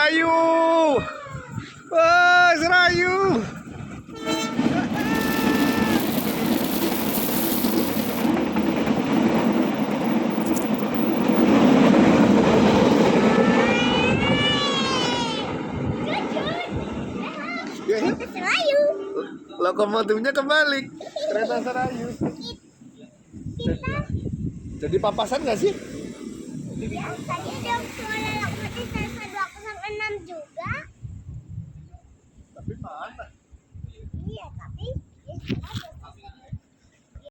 Serayu. Wah, Serayu. Serayu. Lokomotifnya kebalik. Kereta Serayu. Jadi papasan nggak sih? Ya, tadi ada suara lokomotif saya 206 juga. Tapi mana? Iya, tapi ya,